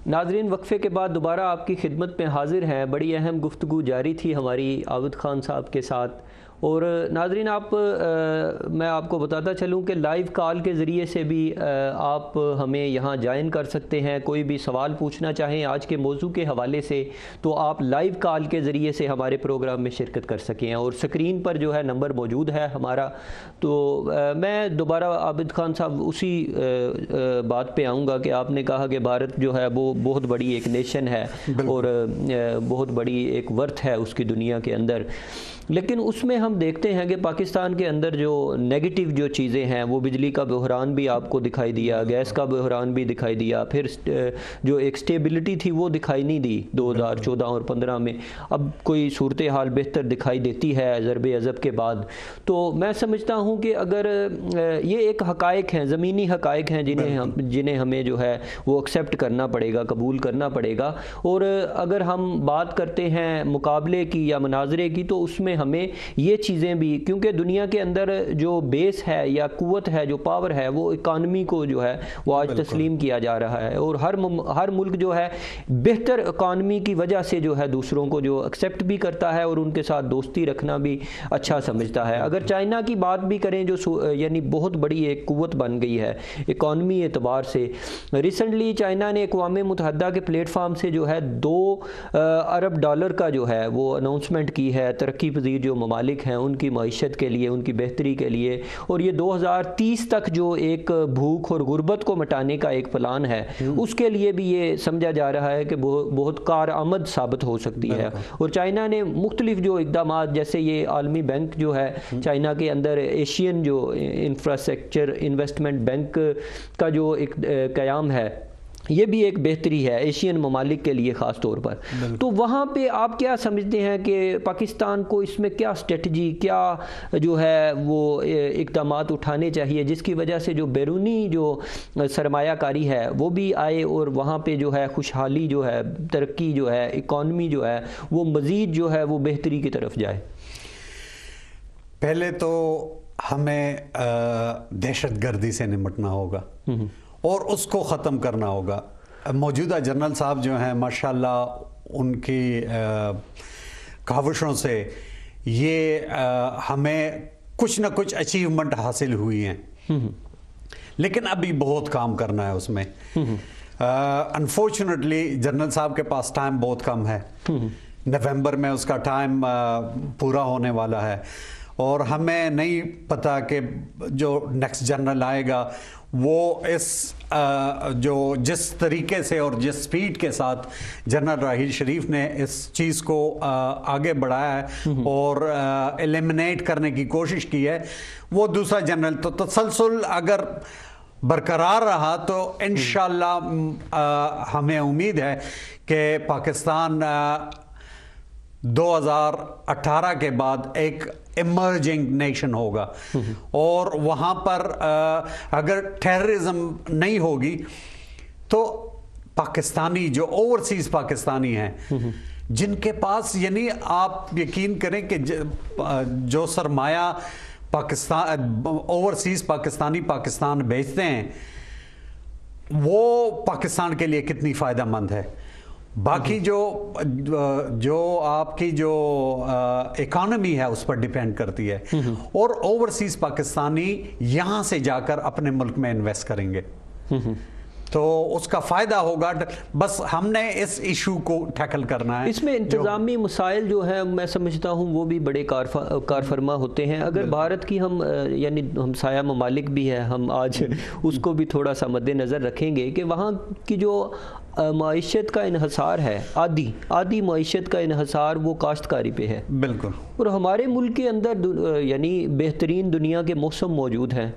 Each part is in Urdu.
ناظرین، وقفے کے بعد دوبارہ آپ کی خدمت میں حاضر ہیں۔ بڑی اہم گفتگو جاری تھی ہماری عابد خان صاحب کے ساتھ، اور ناظرین میں آپ کو بتاتا چلوں کہ لائیو کال کے ذریعے سے بھی آپ ہمیں یہاں جوائن کر سکتے ہیں۔ کوئی بھی سوال پوچھنا چاہیں آج کے موضوع کے حوالے سے تو آپ لائیو کال کے ذریعے سے ہمارے پروگرام میں شرکت کر سکیں، اور سکرین پر جو ہے نمبر موجود ہے ہمارا۔ تو میں دوبارہ عابد خان صاحب اسی بات پہ آؤں گا کہ آپ نے کہا کہ بھارت جو ہے وہ بہت بڑی ایک نیشن ہے اور بہت بڑی ایک ورتھ ہے اس کی دنیا کے اندر، لیکن اس میں ہم دیکھتے ہیں کہ پاکستان کے اندر جو نیگیٹو جو چیزیں ہیں، وہ بجلی کا بحران بھی آپ کو دکھائی دیا، گیس کا بحران بھی دکھائی دیا، پھر جو ایک سٹیبلٹی تھی وہ دکھائی نہیں دی 2014 اور 15 میں۔ اب کوئی صورتحال بہتر دکھائی دیتی ہے ضرب عضب کے بعد۔ تو میں سمجھتا ہوں کہ اگر یہ ایک حقائق ہیں، زمینی حقائق ہیں جنہیں ہمیں جو ہے وہ ایکسیپٹ کرنا پڑے گا، قبول کرنا پڑے گا، اور اگر ہم بات کرتے ہیں مقابلے کی یا مناظرے کی تو اس میں ہمیں یہ چیزیں بھی، کیونکہ دنیا کے اندر جو بیس ہے یا قوت ہے، جو پاور ہے، وہ اکانومی کو جو ہے وہ آج تسلیم کیا جا رہا ہے، اور ہر ملک جو ہے بہتر اکانومی کی وجہ سے جو ہے دوسروں کو جو ایکسیپٹ بھی کرتا ہے اور ان کے ساتھ دوستی رکھنا بھی اچھا سمجھتا ہے۔ اگر چائنا کی بات بھی کریں جو یعنی بہت بڑی ایک قوت بن گئی ہے اکانومی اعتبار سے، ریسنٹلی چائنا نے اقوام متحدہ کے پلیٹ فارم سے جو ہے $2 ارب کا جو ہے وہ اناؤنسمنٹ کی ہے ترقی پذیر جو ممالک ہیں ان کی معیشت کے لیے، ان کی بہتری کے لیے، اور یہ 2030 تک جو ایک بھوک اور غربت کو مٹانے کا ایک پلان ہے، اس کے لیے بھی یہ سمجھا جا رہا ہے کہ بہت کارآمد ثابت ہو سکتی ہے۔ اور چائنا نے مختلف جو اقدامات، جیسے یہ عالمی بینک جو ہے چائنا کے اندر، ایشین جو انفراسٹرکچر انویسٹمنٹ بینک کا جو قیام ہے، یہ بھی ایک بہتری ہے ایشین ممالک کے لیے خاص طور پر۔ تو وہاں پہ آپ کیا سمجھتے ہیں کہ پاکستان کو اس میں کیا اسٹریٹجی، کیا جو ہے وہ اقدامات اٹھانے چاہیے جس کی وجہ سے جو بیرونی جو سرمایہ کاری ہے وہ بھی آئے اور وہاں پہ جو ہے خوشحالی جو ہے، ترقی جو ہے، اکانومی جو ہے وہ مزید جو ہے وہ بہتری کی طرف جائے؟ پہلے تو ہمیں دہشت گردی سے نمٹنا ہوگا اور اس کو ختم کرنا ہوگا۔ موجودہ جنرل صاحب جو ہیں ماشاءاللہ ان کی کاوشوں سے یہ ہمیں کچھ نہ کچھ اچیومنٹ حاصل ہوئی ہیں، لیکن ابھی بہت کام کرنا ہے اس میں۔ انفارچونیٹلی جنرل صاحب کے پاس ٹائم بہت کم ہے، نومبر میں اس کا ٹائم پورا ہونے والا ہے، اور ہمیں نہیں پتا کہ جو نیکسٹ جنرل آئے گا وہ جس طریقے سے اور جس سپیڈ کے ساتھ جنرل راحیل شریف نے اس چیز کو آگے بڑھایا ہے اور ایلیمنیٹ کرنے کی کوشش کی ہے، وہ دوسرا جنرل تو تسلسل اگر برقرار رہا تو انشاءاللہ ہمیں امید ہے کہ پاکستان 2018 کے بعد ایک ایمرجنگ نیشن ہوگا، اور وہاں پر اگر ٹیررزم نہیں ہوگی تو پاکستانی جو اوورسیز پاکستانی ہیں جن کے پاس، یعنی آپ یقین کریں کہ جو سرمایہ اوورسیز پاکستانی پاکستان بھیجتے ہیں وہ پاکستان کے لیے کتنی فائدہ مند ہے۔ باقی جو آپ کی جو اکانومی ہے اس پر ڈیپینڈ کرتی ہے، اور اوورسیز پاکستانی یہاں سے جا کر اپنے ملک میں انویسٹ کریں گے تو اس کا فائدہ ہوگا۔ بس ہم نے اس ایشو کو ٹیکل کرنا ہے۔ اس میں انتظامی مسائل جو ہیں میں سمجھتا ہوں وہ بھی بڑے کار فرما ہوتے ہیں۔ اگر بھارت کی یعنی ہمسایہ ممالک بھی ہے، ہم آج اس کو بھی تھوڑا سا مد نظر رکھیں گے کہ وہاں کی جو معیشت کا انحصار ہے، آدھی معیشت کا انحصار وہ کاشتکاری پہ ہے، بالکل، اور ہمارے ملک کے اندر یعنی بہترین دنیا کے موسم موجود ہیں۔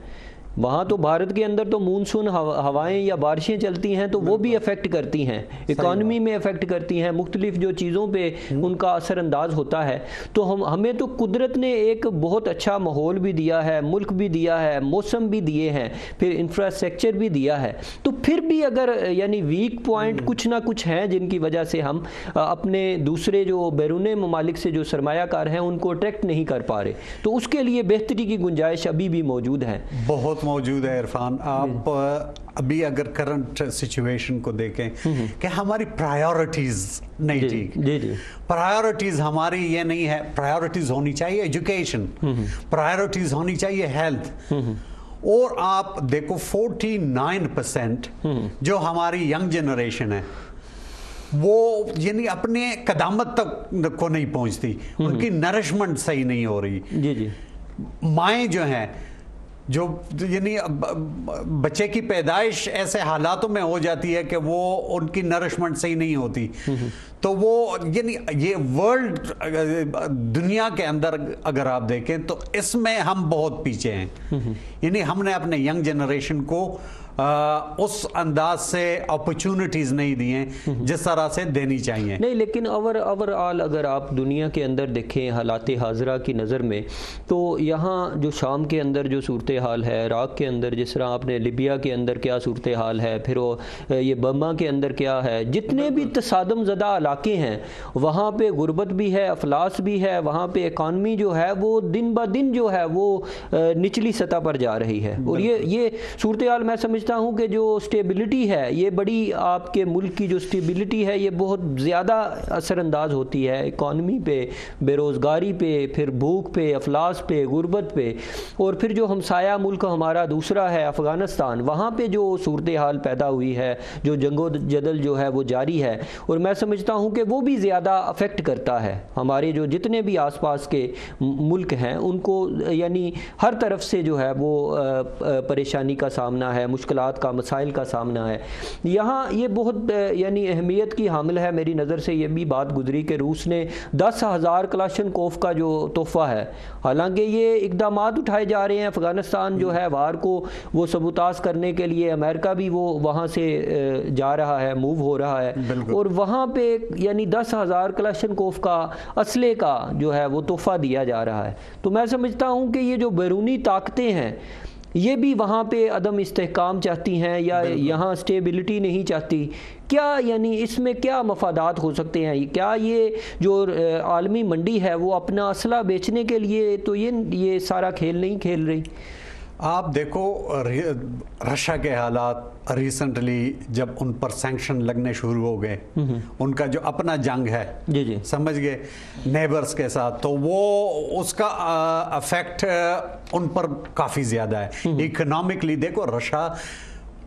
وہاں تو بھارت کے اندر تو مونسون ہوائیں یا بارشیں چلتی ہیں تو وہ بھی افیکٹ کرتی ہیں، اکانومی میں افیکٹ کرتی ہیں، مختلف جو چیزوں پہ ان کا اثر انداز ہوتا ہے۔ تو ہمیں تو قدرت نے ایک بہت اچھا ماحول بھی دیا ہے، ملک بھی دیا ہے، موسم بھی دیے ہیں، پھر انفراسٹرکچر بھی دیا ہے، تو پھر بھی اگر یعنی ویک پوائنٹ کچھ نہ کچھ ہیں جن کی وجہ سے ہم اپنے دوسرے جو بیرون ممالک سے جو سرمایہ کار ہیں ان کو اٹریکٹ نہیں کر پا رہے، تو اس کے لیے بہتری کی گنجائش ابھی بھی موجود ہے۔ بہت موجود ہے عرفان. آپ ابھی اگر کرنٹ سچویشن کو دیکھیں کہ ہماری پرائیورٹیز نہیں ٹھیک. پرائیورٹیز ہماری یہ نہیں ہے. پرائیورٹیز ہونی چاہیے ایجوکیشن, پرائیورٹیز ہونی چاہیے ہیلتھ. اور آپ دیکھو 49% جو ہماری ینگ جنریشن ہے وہ یعنی اپنے قدامت تک کو نہیں پہنچتی, ان کی نرشمنٹ صحیح نہیں ہو رہی. مائیں جو ہیں جو یعنی بچے کی پیدائش ایسے حالاتوں میں ہو جاتی ہے کہ وہ ان کی نرشمنٹ صحیح نہیں ہوتی, تو وہ یعنی یہ ورلڈ دنیا کے اندر اگر آپ دیکھیں تو اس میں ہم بہت پیچھے ہیں. یعنی ہم نے اپنے ینگ جنریشن کو اس انداز سے اپرچونٹیز نہیں دی ہیں جس طرح سے دینی چاہیے. نہیں, لیکن اوور آل اگر آپ دنیا کے اندر دیکھیں حالات حاضرہ کی نظر میں, تو یہاں جو شام کے اندر جو صورتحال ہے, عراق کے اندر جس طرح آپ نے لیبیا کے اندر کیا صورتحال ہے, پھر وہ یہ برما کے اندر کیا ہے, جتنے بھی تصادم زدہ علاقے ہیں وہاں پہ غربت بھی ہے, افلاس بھی ہے, وہاں پہ اکانومی جو ہے وہ دن بہ دن جو ہے وہ نچلی سطح پر جا رہی ہے. اور یہ صورتحال میں سمجھتا ہوں کہ جو سٹیبلٹی ہے, یہ بڑی آپ کے ملک کی جو سٹیبلٹی ہے یہ بہت زیادہ اثر انداز ہوتی ہے اکانومی پہ, بے روزگاری پہ, پھر بھوک پہ, افلاس پہ, غربت پہ. اور پھر جو ہمسایہ ملک ہمارا دوسرا ہے افغانستان, وہاں پہ جو صورتحال پیدا ہوئی ہے, جو جنگ و جدل جو ہے وہ جاری ہے, اور میں سمجھتا ہوں کہ وہ بھی زیادہ افیکٹ کرتا ہے ہمارے جو جتنے بھی آس پاس کے ملک ہیں ان کو, یعنی ہر طرف سے جو ہے وہ پریشانی کا سامنا ہے, مشکلات کا, مسائل کا سامنا ہے. یہاں یہ بہت یعنی اہمیت کی حامل ہے میری نظر سے یہ بھی بات گزری کہ روس نے 10,000 کلاشنکوف کا جو تحفہ ہے, حالانکہ یہ اقدامات اٹھائے جا رہے ہیں, افغانستان جو ہے وار کو وہ سبوتاژ کرنے کے لیے امریکہ بھی وہ وہاں سے جا رہا ہے, موو ہو رہا ہے, اور وہاں پہ یعنی 10,000 کلاشنکوف کا اسلحے کا جو ہے وہ تحفہ دیا جا رہا ہے. تو میں سمجھتا ہوں کہ یہ جو بیرونی طاقتیں ہیں یہ بھی وہاں پہ عدم استحکام چاہتی ہیں یا یہاں اسٹیبلٹی نہیں چاہتی. کیا یعنی اس میں کیا مفادات ہو سکتے ہیں؟ کیا یہ جو عالمی منڈی ہے وہ اپنا اسلحہ بیچنے کے لیے تو یہ سارا کھیل نہیں کھیل رہی؟ آپ دیکھو رشیا کے حالات ریسنٹلی جب ان پر سینکشن لگنے شروع ہو گئے, ان کا جو اپنا جنگ ہے سمجھ گئے نیبرز کے ساتھ, تو وہ اس کا افیکٹ ان پر کافی زیادہ ہے. اکنامکلی دیکھو رشیا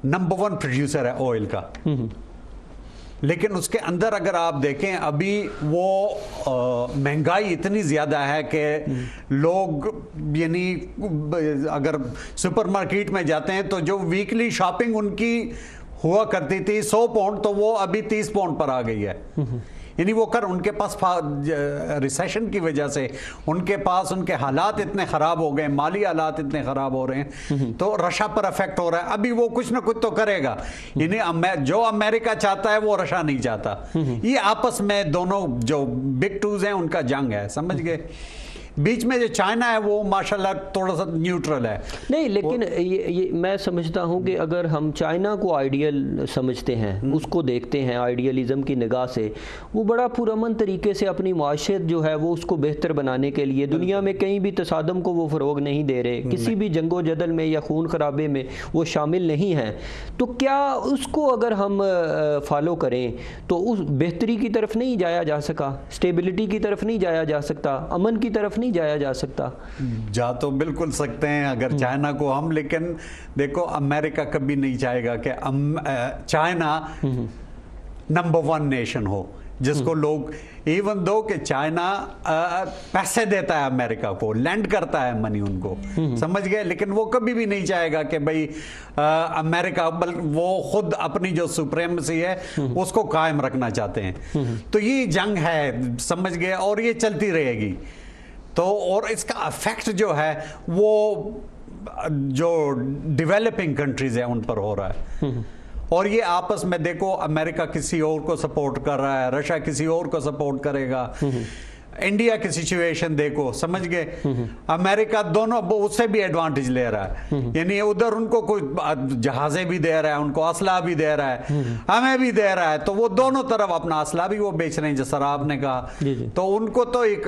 نمبر 1 پروڈیوسر ہے آئل کا, لیکن اس کے اندر اگر آپ دیکھیں ابھی وہ مہنگائی اتنی زیادہ ہے کہ لوگ یعنی اگر سپر مارکیٹ میں جاتے ہیں تو جو ویکلی شاپنگ ان کی ہوا کرتی تھی 100 پاؤنڈ تو وہ ابھی 30 پاؤنڈ پر آ گئی ہے. یعنی وہ ان کے پاس ریسیشن کی وجہ سے ان کے حالات اتنے خراب ہو گئے, مالی حالات اتنے خراب ہو رہے ہیں, تو رشیا پر افیکٹ ہو رہا ہے. ابھی وہ کچھ نہ کچھ تو کرے گا, یعنی جو امریکہ چاہتا ہے وہ رشیا نہیں چاہتا. یہ آپس میں دونوں جو بگ ٹوز ہیں ان کا جنگ ہے, سمجھ گئے. بیچ میں جو چائنا ہے وہ ماشاءاللہ تھوڑا سا نیوٹرل ہے. نہیں, لیکن یہ میں سمجھتا ہوں کہ اگر ہم چائنا کو آئیڈیل سمجھتے ہیں, اس کو دیکھتے ہیں آئیڈیلزم کی نگاہ سے, وہ بڑا پرامن طریقے سے اپنی معاشیت جو ہے وہ اس کو بہتر بنانے کے لیے دنیا میں کہیں بھی تصادم کو وہ فروغ نہیں دے رہے, کسی بھی جنگ و جدل میں یا خون خرابے میں وہ شامل نہیں ہیں. تو کیا اس کو اگر ہم فالو کریں تو اس بہتری کی طرف نہیں جایا جا سکا, اسٹیبلٹی کی طرف نہیں جایا جا سکتا, امن کی طرف نہیں جایا جا سکتا؟ جا تو بالکل سکتے ہیں اگر چائنا کو ہم, لیکن دیکھو امریکہ کبھی نہیں چاہے گا کہ چائنا نمبر 1 نیشن ہو جس کو لوگ, ایون دو کہ چائنا پیسے دیتا ہے امریکہ کو, لینڈ کرتا ہے منی ان کو, سمجھ گئے, لیکن وہ کبھی بھی نہیں چاہے گا کہ بھئی امریکہ, بلکہ وہ خود اپنی جو سپریمیسی ہے اس کو قائم رکھنا چاہتے ہیں. تو یہ جنگ ہے, سمجھ گئے, اور یہ چلتی رہے گی. تو اور اس کا افیکٹ جو ہے وہ جو ڈیولپنگ کنٹریز ہیں ان پر ہو رہا ہے. اور یہ آپس میں دیکھو امریکہ کسی اور کو سپورٹ کر رہا ہے, رشیا کسی اور کو سپورٹ کرے گا, انڈیا کی سچویشن دیکھو, سمجھ گئے, امریکہ دونوں اس سے بھی ایڈوانٹیج لے رہا ہے. یعنی ادھر ان کو کوئی جہازیں بھی دے رہا ہے, ان کو اسلحہ بھی دے رہا ہے, ہمیں بھی دے رہا ہے, تو وہ دونوں طرف اپنا اسلحہ بھی وہ بیچ رہے ہیں جس طرح آپ نے کہا. تو ان کو تو ایک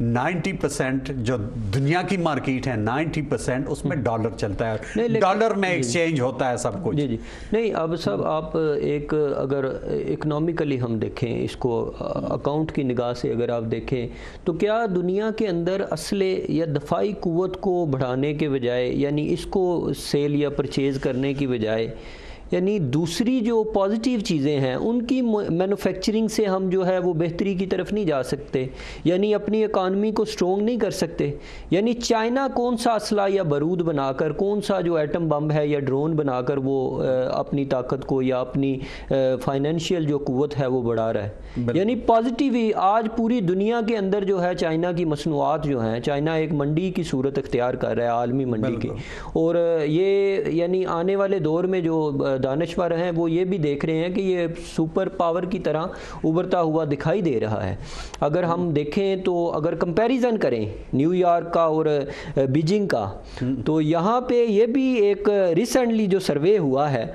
90% جو دنیا کی مارکیٹ ہے 90% اس میں ڈالر چلتا ہے، ڈالر میں ایکسچینج ہوتا ہے سب کچھ۔ جی جی نہیں اب صاحب آپ ایک اگر اکنامیکلی ہم دیکھیں اس کو اکاؤنٹ کی نگاہ سے اگر آپ دیکھیں تو کیا دنیا کے اندر اسلحے یا دفاعی قوت کو بڑھانے کے بجائے یعنی اس کو سیل یا پرچیز کرنے کی بجائے یعنی دوسری جو پازیٹیو چیزیں ہیں ان کی مینوفیکچرنگ سے ہم جو ہے وہ بہتری کی طرف نہیں جا سکتے، یعنی اپنی اکانومی کو سٹرونگ نہیں کر سکتے؟ یعنی چائنا کون سا اسلحہ یا بارود بنا کر، کون سا جو ایٹم بم ہے یا ڈرون بنا کر وہ اپنی طاقت کو یا اپنی فائنینشیل جو قوت ہے وہ بڑھا رہا ہے؟ یعنی پازیٹیو ہی آج پوری دنیا کے اندر جو ہے چائنا کی مصنوعات جو ہیں، چائنا ایک منڈی کی صورت اختیار کر رہا ہے، عالمی منڈی کی، اور یہ یعنی آنے والے دور میں جو دانشور ہیں وہ یہ بھی دیکھ رہے ہیں کہ یہ سپر پاور کی طرح ابھرتا ہوا دکھائی دے رہا ہے۔ اگر ہم دیکھیں تو اگر کمپیریزن کریں نیو یارک کا اور بیجنگ کا، تو یہاں پہ یہ بھی ایک ریسنٹلی جو سروے ہوا ہے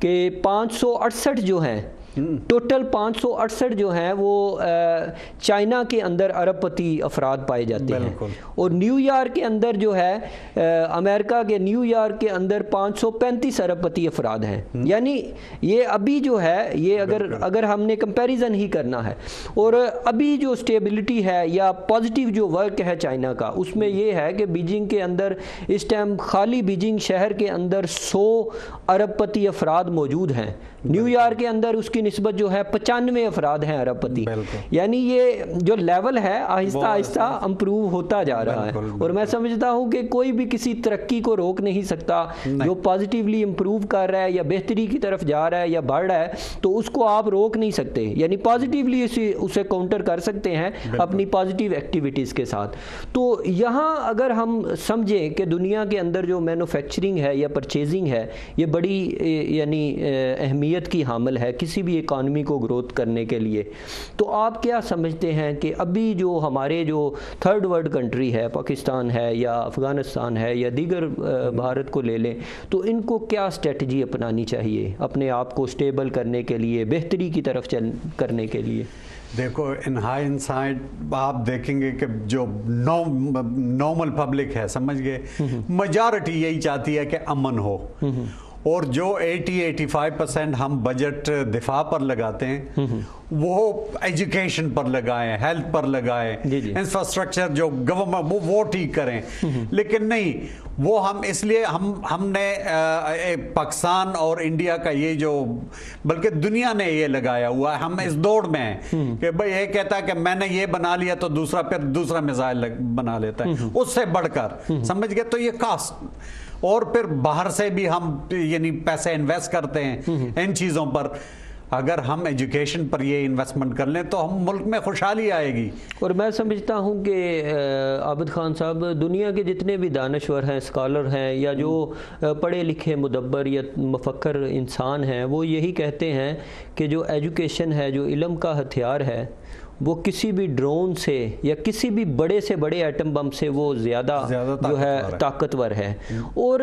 کہ 568 جو ہیں ٹوٹل 568 جو ہیں وہ چائنا کے اندر ارب پتی افراد پائے جاتے ہیں، اور نیو یارک کے اندر جو ہے امریکہ کے نیو یارک کے اندر 535 ارب پتی افراد ہیں۔ یعنی یہ ابھی جو ہے یہ اگر ہم نے کمپیریزن ہی کرنا ہے، اور ابھی جو سٹیبلٹی ہے یا پازیٹیو جو ورک ہے چائنا کا اس میں یہ ہے کہ بیجنگ کے اندر اس ٹائم خالی بیجنگ شہر کے اندر 100 ارب پتی افراد موجود ہیں، نیو یارک کے اندر اس کی نسبت جو ہے 95 افراد ہیں ارب پتی۔ یعنی یہ جو لیول ہے آہستہ آہستہ امپروو ہوتا جا رہا ہے، اور میں سمجھتا ہوں کہ کوئی بھی کسی ترقی کو روک نہیں سکتا جو پازیٹیولی امپروو کر رہا ہے یا بہتری کی طرف جا رہا ہے یا بڑھ رہا ہے، تو اس کو آپ روک نہیں سکتے، یعنی پازیٹیولی اسے کاؤنٹر کر سکتے ہیں اپنی پازیٹیو ایکٹیویٹیز کے ساتھ۔ تو یہاں اگر ہم سمجھیں کہ دنیا کے اندر جو مینوفیکچرنگ ہے یا پرچیزنگ ہے یہ بڑی یعنی اہمیت کی حامل ہے کسی بھی اکانومی کو گروتھ کرنے کے لیے، تو آپ کیا سمجھتے ہیں کہ ابھی جو ہمارے جو تھرڈ ورلڈ کنٹری ہے، پاکستان ہے یا افغانستان ہے یا دیگر بھارت کو لے لیں، تو ان کو کیا اسٹریٹجی اپنانی چاہیے اپنے آپ کو اسٹیبل کرنے کے لیے، بہتری کی طرف کرنے کے لیے؟ دیکھو ان ہائی انسائڈ آپ دیکھیں گے کہ جو نارمل پبلک ہے سمجھ گئے میجارٹی یہی چاہتی ہے کہ امن ہو، اور جو 80-85% ہم بجٹ دفاع پر لگاتے ہیں وہ ایجوکیشن پر لگائیں، ہیلتھ پر لگائیں، انفراسٹرکچر جو گورنمنٹ وہ ٹھیک کریں، لیکن نہیں وہ ہم اس لیے ہم نے پاکستان اور انڈیا کا یہ جو بلکہ دنیا نے یہ لگایا ہوا ہے، ہم اس دوڑ میں ہیں کہ بھئی یہ کہتا ہے کہ میں نے یہ بنا لیا تو دوسرا پھر دوسرا میزائل بنا لیتا ہے اس سے بڑھ کر، سمجھ گئے؟ تو یہ کاسٹ، اور پھر باہر سے بھی ہم یعنی پیسے انویسٹ کرتے ہیں ان چیزوں پر۔ اگر ہم ایجوکیشن پر یہ انویسٹمنٹ کر لیں تو ہم ملک میں خوشحالی آئے گی۔ اور میں سمجھتا ہوں کہ عابد خان صاحب دنیا کے جتنے بھی دانشور ہیں، اسکالر ہیں، یا جو پڑھے لکھے مدبر یا مفکر انسان ہیں، وہ یہی کہتے ہیں کہ جو ایجوکیشن ہے، جو علم کا ہتھیار ہے، وہ کسی بھی ڈرون سے یا کسی بھی بڑے سے بڑے ایٹم بم سے وہ زیادہ جو ہے طاقتور ہے۔ اور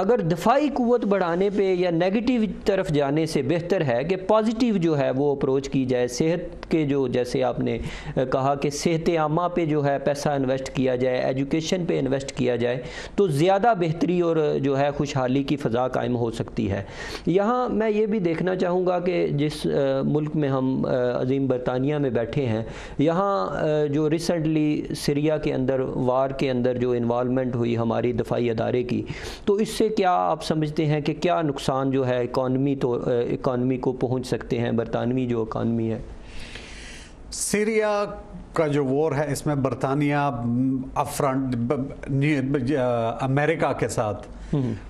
اگر دفاعی قوت بڑھانے پہ یا نیگیٹیو طرف جانے سے بہتر ہے کہ پازیٹیو جو ہے وہ اپروچ کی جائے، صحت کے جو جیسے آپ نے کہا کہ صحت عامہ پہ جو ہے پیسہ انویسٹ کیا جائے، ایجوکیشن پہ انویسٹ کیا جائے، تو زیادہ بہتری اور جو ہے خوشحالی کی فضا قائم ہو سکتی ہے۔ یہاں میں یہ بھی دیکھنا چاہوں گا کہ جس ملک میں ہم عظیم برطانیہ میں بیٹھے ہیں، یہاں جو ریسنٹلی سیریا کے اندر وار کے اندر جو انوالومنٹ ہوئی ہماری دفاعی ادارے کی، تو اس سے کیا آپ سمجھتے ہیں کہ کیا نقصان جو ہے اکانومی کو پہنچ سکتے ہیں، برطانوی جو اکانومی ہے؟ سیریا کا جو وار ہے اس میں برطانیہ افرنٹ امریکہ کے ساتھ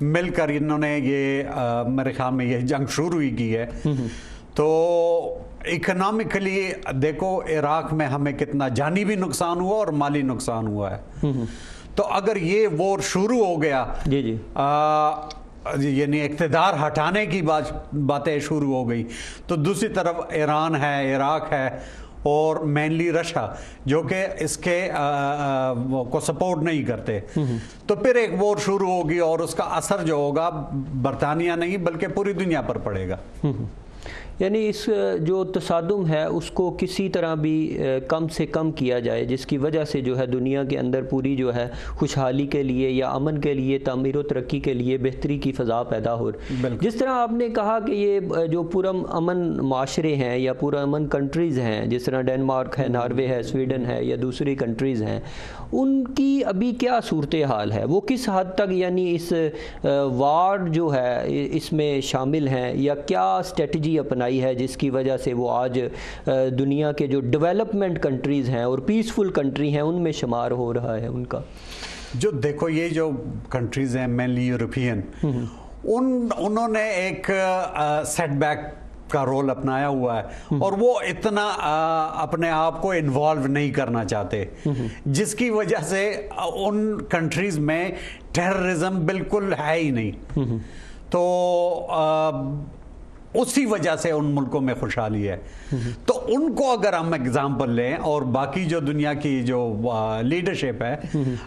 مل کر انہوں نے یہ میرے خیال میں یہ جنگ شروع ہی کی ہے۔ تو اکنامکلی دیکھو عراق میں ہمیں کتنا جانی بھی نقصان ہوا اور مالی نقصان ہوا ہے، تو اگر یہ وار شروع ہو گیا یعنی اقتدار ہٹانے کی باتیں شروع ہو گئی، تو دوسری طرف ایران ہے، عراق ہے، اور مینلی رشیا جو کہ اس کے کو سپورٹ نہیں کرتے، تو پھر ایک وار شروع ہوگی اور اس کا اثر جو ہوگا برطانیہ نہیں بلکہ پوری دنیا پر پڑے گا۔ یعنی اس جو تصادم ہے اس کو کسی طرح بھی کم سے کم کیا جائے، جس کی وجہ سے جو ہے دنیا کے اندر پوری جو ہے خوشحالی کے لیے یا امن کے لیے، تعمیر و ترقی کے لیے بہتری کی فضا پیدا ہو۔ جس طرح آپ نے کہا کہ یہ جو پرام امن معاشرے ہیں یا پورا امن کنٹریز ہیں، جس طرح ڈینمارک ہے، ناروے ہے، سویڈن ہے یا دوسری کنٹریز ہیں، ان کی ابھی کیا صورتحال ہے؟ وہ کس حد تک یعنی اس وار جو ہے اس میں شامل ہیں، یا کیا اسٹریٹجی اپنائی ہے جس کی وجہ سے وہ آج دنیا کے جو ڈیولپمنٹ کنٹریز ہیں اور پیسفل کنٹری ہیں ان میں شمار ہو رہا ہے ان کا؟ جو دیکھو یہ جو کنٹریز ہیں مینلی یورپین، انہوں نے ایک سیٹ بیک کا رول اپنایا ہوا ہے اور وہ اتنا اپنے آپ کو انوالو نہیں کرنا چاہتے، جس کی وجہ سے ان کنٹریز میں ٹیررزم بالکل ہے ہی نہیں، تو اسی وجہ سے ان ملکوں میں خوشحالی ہے۔ تو ان کو اگر ہم اگزامپل لیں اور باقی جو دنیا کی جو لیڈرشپ ہے،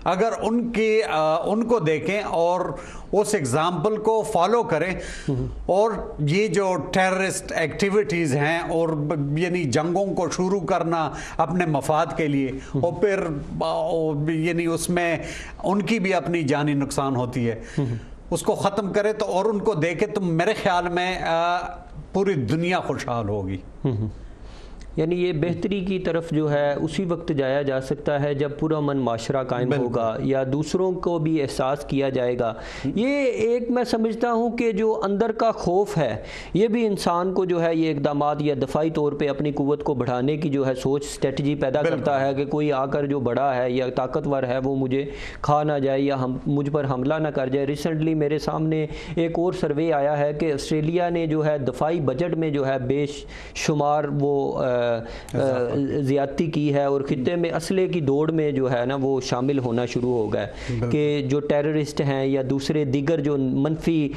اگر ان کو دیکھیں اور اس اگزامپل کو فالو کریں، اور یہ جو ٹیررسٹ ایکٹیویٹیز ہیں اور یعنی جنگوں کو شروع کرنا اپنے مفاد کے لیے، اور پھر یعنی اس میں ان کی بھی اپنی جانی نقصان ہوتی ہے، اس کو ختم کرے تو اور ان کو دیکھے تو میرے خیال میں پوری دنیا خوشحال ہوگی۔ یعنی یہ بہتری کی طرف جو ہے اسی وقت جایا جا سکتا ہے جب پرامن معاشرہ قائم ہوگا یا دوسروں کو بھی احساس کیا جائے گا۔ یہ ایک میں سمجھتا ہوں کہ جو اندر کا خوف ہے یہ بھی انسان کو جو ہے یہ اقدامات یا دفاعی طور پہ اپنی قوت کو بڑھانے کی جو ہے سوچ اسٹریٹجی پیدا کرتا ہے کہ کوئی آ کر جو بڑا ہے یا طاقتور ہے وہ مجھے کھا نہ جائے یا مجھ پر حملہ نہ کر جائے۔ ریسنٹلی میرے سامنے ایک اور سروے آیا ہے کہ آسٹریلیا نے جو ہے دفاعی بجٹ میں جو ہے بے شمار وہ زیادتی کی ہے اور خطے میں اسلحے کی دوڑ میں جو ہے نا وہ شامل ہونا شروع ہو گئے کہ جو ٹیررسٹ ہیں یا دوسرے دیگر جو منفی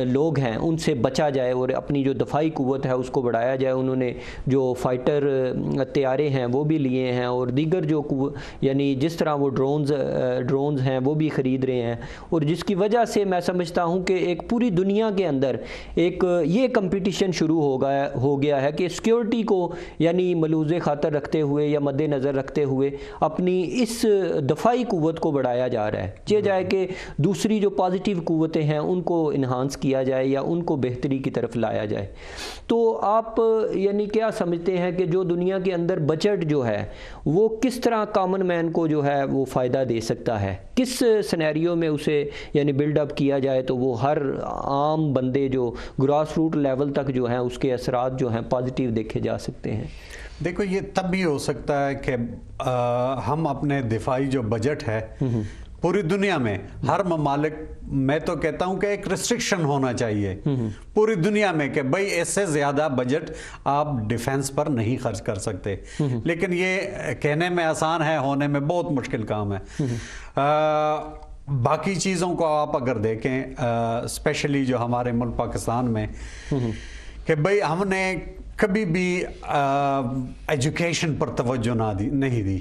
لوگ ہیں ان سے بچا جائے اور اپنی جو دفاعی قوت ہے اس کو بڑھایا جائے۔ انہوں نے جو فائٹر طیارے ہیں وہ بھی لیے ہیں اور دیگر جو یعنی جس طرح وہ ڈرونز ہیں وہ بھی خرید رہے ہیں، اور جس کی وجہ سے میں سمجھتا ہوں کہ ایک پوری دنیا کے اندر ایک یہ کمپٹیشن شروع ہو گیا ہے کہ سیکیورٹی کو یعنی ملحوظ خاطر رکھتے ہوئے یا مد نظر رکھتے ہوئے اپنی اس دفاعی قوت کو بڑھایا جا رہا ہے، چاہے جائے کہ دوسری جو پازیٹیو قوتیں ہیں ان کو انہانس کیا جائے یا ان کو بہتری کی طرف لایا جائے۔ تو آپ یعنی کیا سمجھتے ہیں کہ جو دنیا کے اندر بجٹ جو ہے وہ کس طرح کامن مین کو جو ہے وہ فائدہ دے سکتا ہے، کس سینیریو میں اسے یعنی بلڈ اپ کیا جائے تو وہ ہر عام بندے جو گراس روٹ لیول تک جو ہیں اس کے اثرات جو ہیں پازیٹیو دیکھے جا سکتے ہیں؟ دیکھو یہ تب بھی ہو سکتا ہے کہ ہم اپنے دفاعی جو بجٹ ہے پوری دنیا میں ہر ممالک، میں تو کہتا ہوں کہ ایک ریسٹرکشن ہونا چاہیے پوری دنیا میں کہ بھئی اس سے زیادہ بجٹ آپ ڈیفنس پر نہیں خرچ کر سکتے، لیکن یہ کہنے میں آسان ہے، ہونے میں بہت مشکل کام ہے۔ باقی چیزوں کو آپ اگر دیکھیں اسپیشلی جو ہمارے ملک پاکستان میں کہ بھئی ہم نے کبھی بھی ایجوکیشن پر توجہ نہیں دی،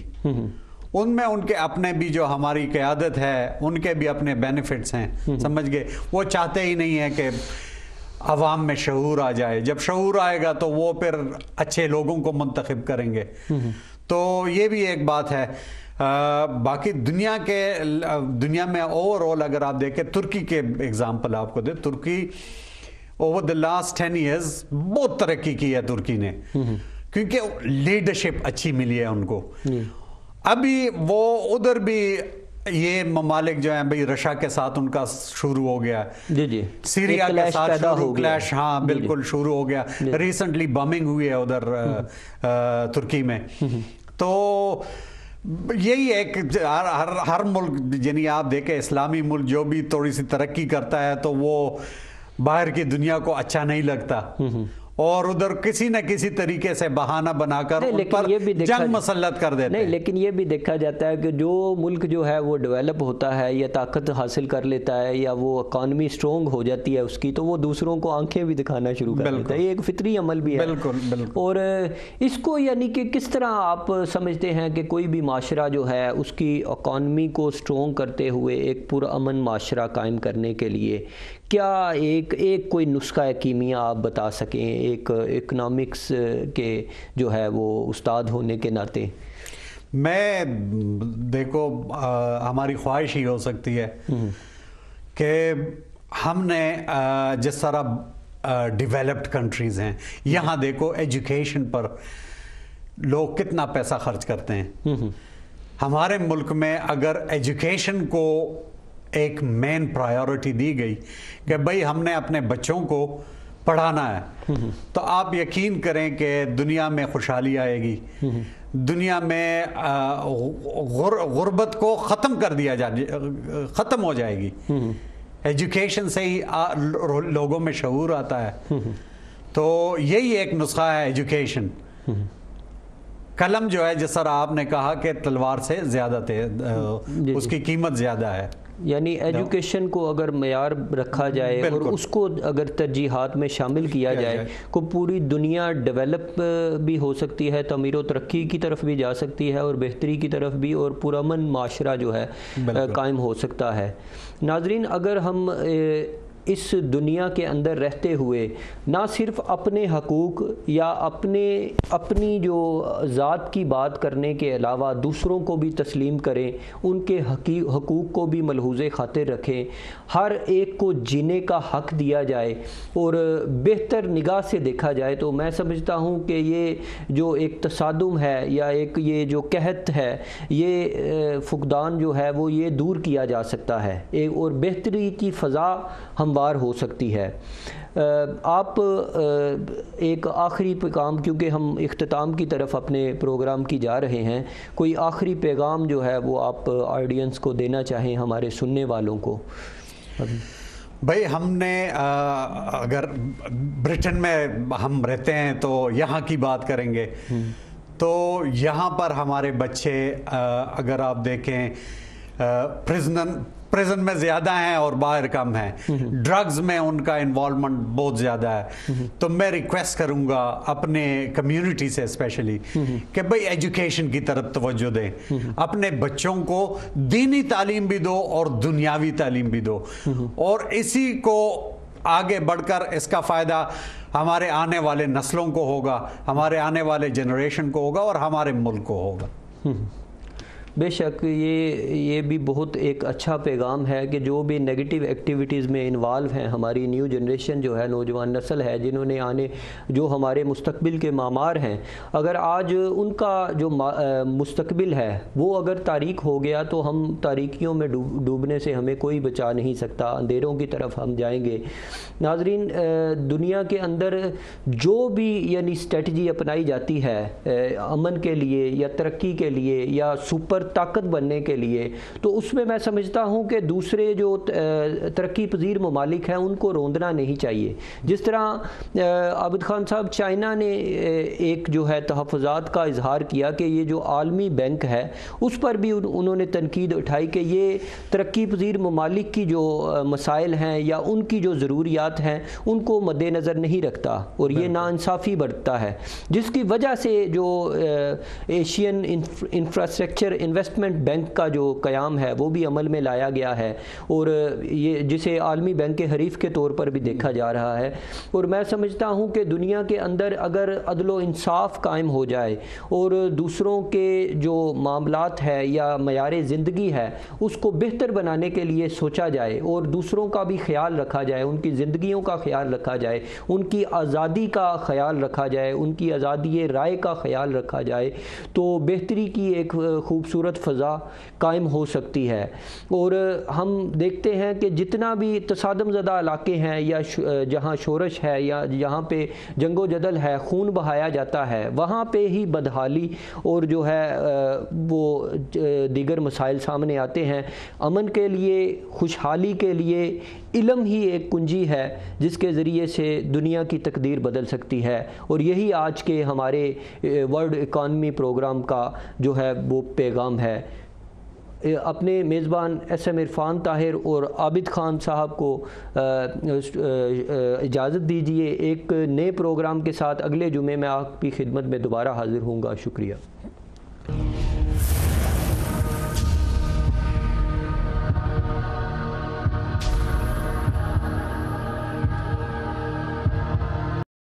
ان میں ان کے اپنے بھی جو ہماری قیادت ہے ان کے بھی اپنے بینیفٹس ہیں، سمجھ گئے، وہ چاہتے ہی نہیں ہے کہ عوام میں شعور آ جائے، جب شعور آئے گا تو وہ پھر اچھے لوگوں کو منتخب کریں گے، تو یہ بھی ایک بات ہے۔ باقی دنیا میں اوور آل اگر آپ دیکھیں، ترکی کے اگزامپل آپ کو دے، ترکی اوور دی لاسٹ 10 years بہت ترقی کی ہے ترکی نے، کیونکہ لیڈرشپ اچھی ملی ہے ان کو۔ ابھی وہ ادھر بھی یہ ممالک جو ہیں بھئی رشیا کے ساتھ ان کا شروع ہو گیا، سیریا کے ساتھ کلیش، ہاں بالکل شروع ہو گیا، ریسنٹلی بمنگ ہوئی ہے ادھر ترکی میں۔ تو یہی ایک ہر ملک یعنی آپ دیکھیں اسلامی ملک جو بھی تھوڑی سی ترقی کرتا ہے تو وہ باہر کی دنیا کو اچھا نہیں لگتا، اور ادھر کسی نہ کسی طریقے سے بہانہ بنا کر ان پر جنگ مسلط کر دیتے ہیں۔ نہیں، لیکن یہ بھی دیکھا جاتا ہے کہ جو ملک جو ہے وہ ڈیولپ ہوتا ہے یا طاقت حاصل کر لیتا ہے یا وہ اکانومی سٹرونگ ہو جاتی ہے اس کی، تو وہ دوسروں کو آنکھیں بھی دکھانا شروع کر دیتا ہے، یہ ایک فطری عمل بھی ہے۔ اور اس کو یعنی کہ کس طرح آپ سمجھتے ہیں کہ کوئی بھی معاشرہ جو ہے اس کی اکانومی کو سٹرونگ کرتے ہوئے ایک پرامن معاشرہ قائم کرنے کے لیے کیا ایک کوئی نسخہ کیمیا آپ بتا سکیں ایک اکنامکس کے جو ہے وہ استاد ہونے کے ناطے؟ میں دیکھو ہماری خواہش ہی ہو سکتی ہے کہ ہم نے جس طرح ڈیولپڈ کنٹریز ہیں یہاں دیکھو ایجوکیشن پر لوگ کتنا پیسہ خرچ کرتے ہیں. ہمارے ملک میں اگر ایجوکیشن کو ایک مین پرائیورٹی دی گئی کہ بھئی ہم نے اپنے بچوں کو پڑھانا ہے تو آپ یقین کریں کہ دنیا میں خوشحالی آئے گی, دنیا میں غربت کو ختم ہو جائے گی. ایجوکیشن سے ہی لوگوں میں شعور آتا ہے. تو یہی ایک نسخہ ہے ایجوکیشن. قلم جو ہے جس طرح آپ نے کہا کہ تلوار سے زیادہ اس کی قیمت زیادہ ہے. یعنی ایجوکیشن کو اگر معیار رکھا جائے اور اس کو اگر ترجیحات میں شامل کیا جائے کو پوری دنیا ڈیولپ بھی ہو سکتی ہے, تعمیر و ترقی کی طرف بھی جا سکتی ہے اور بہتری کی طرف بھی, اور پرامن معاشرہ جو ہے قائم ہو سکتا ہے. ناظرین, اگر ہم اس دنیا کے اندر رہتے ہوئے نہ صرف اپنے حقوق یا اپنی جو ذات کی بات کرنے کے علاوہ دوسروں کو بھی تسلیم کریں, ان کے حقوق کو بھی ملحوظ خاطر رکھیں, ہر ایک کو جینے کا حق دیا جائے اور بہتر نگاہ سے دیکھا جائے, تو میں سمجھتا ہوں کہ یہ جو ایک تصادم ہے یا ایک یہ جو قحط ہے, یہ فقدان جو ہے وہ یہ دور کیا جا سکتا ہے اور بہتری کی فضا ہموار ہو سکتی ہے. آپ ایک آخری پیغام, کیونکہ ہم اختتام کی طرف اپنے پروگرام کی جا رہے ہیں, کوئی آخری پیغام جو ہے وہ آپ آڈینس کو دینا چاہیں, ہمارے سننے والوں کو؟ بھائی ہم نے اگر برٹن میں ہم رہتے ہیں تو یہاں کی بات کریں گے تو یہاں پر ہمارے بچے اگر آپ دیکھیں پریزن میں زیادہ ہیں اور باہر کم ہیں, ڈرگز میں ان کا انوالومنٹ بہت زیادہ ہے. تو میں ریکویسٹ کروں گا اپنے کمیونٹی سے اسپیشلی کہ بھئی ایجوکیشن کی طرف توجہ دیں, اپنے بچوں کو دینی تعلیم بھی دو اور دنیاوی تعلیم بھی دو, اور اسی کو آگے بڑھ کر اس کا فائدہ ہمارے آنے والے نسلوں کو ہوگا, ہمارے آنے والے جنریشن کو ہوگا اور ہمارے ملک کو ہوگا. بے شک یہ بھی بہت ایک اچھا پیغام ہے کہ جو بھی نیگیٹو ایکٹیویٹیز میں انوالو ہیں, ہماری نیو جنریشن جو ہے, نوجوان نسل ہے, جنہوں نے جو ہمارے مستقبل کے معمار ہیں, اگر آج ان کا جو مستقبل ہے وہ اگر تاریک ہو گیا تو ہم تاریکیوں میں ڈوبنے سے ہمیں کوئی بچا نہیں سکتا, اندھیروں کی طرف ہم جائیں گے. ناظرین, دنیا کے اندر جو بھی یعنی اسٹریٹجی اپنائی جاتی ہے امن کے لیے یا ترقی کے لیے یا سپر طاقت بننے کے لیے, تو اس میں میں سمجھتا ہوں کہ دوسرے جو ترقی پذیر ممالک ہیں ان کو روندنا نہیں چاہیے. جس طرح عابد خان صاحب, چائنا نے ایک جو ہے تحفظات کا اظہار کیا کہ یہ جو عالمی بینک ہے اس پر بھی انہوں نے تنقید اٹھائی کہ یہ ترقی پذیر ممالک کی جو مسائل ہیں یا ان کی جو ضروریات ہیں ان کو مد نظر نہیں رکھتا اور یہ ناانصافی برتتا ہے, جس کی وجہ سے جو ایشین انفراسٹرکچر انویسٹمنٹ بینک کا جو قیام ہے وہ بھی عمل میں لایا گیا ہے, اور یہ جسے عالمی بینک کے حریف کے طور پر بھی دیکھا جا رہا ہے. اور میں سمجھتا ہوں کہ دنیا کے اندر اگر عدل و انصاف قائم ہو جائے اور دوسروں کے جو معاملات ہے یا معیار زندگی ہے اس کو بہتر بنانے کے لیے سوچا جائے اور دوسروں کا بھی خیال رکھا جائے, ان کی زندگیوں کا خیال رکھا جائے, ان کی آزادی کا خیال رکھا جائے, ان کی آزادی رائے کا خیال رکھا جائے, تو بہتری کی ایک خوبصورت فضا قائم ہو سکتی ہے. اور ہم دیکھتے ہیں کہ جتنا بھی تصادم زدہ علاقے ہیں یا جہاں شورش ہے یا جہاں پہ جنگ و جدل ہے, خون بہایا جاتا ہے, وہاں پہ ہی بدحالی اور جو ہے وہ دیگر مسائل سامنے آتے ہیں. امن کے لیے, خوشحالی کے لیے علم ہی ایک کنجی ہے جس کے ذریعے سے دنیا کی تقدیر بدل سکتی ہے, اور یہی آج کے ہمارے ورلڈ اکانومی پروگرام کا جو ہے وہ پیغام ہے. اپنے میزبان ایس ایم عرفان طاہر اور عابد خان صاحب کو اجازت دیجیے. ایک نئے پروگرام کے ساتھ اگلے جمعے میں آپ کی خدمت میں دوبارہ حاضر ہوں گا. شکریہ.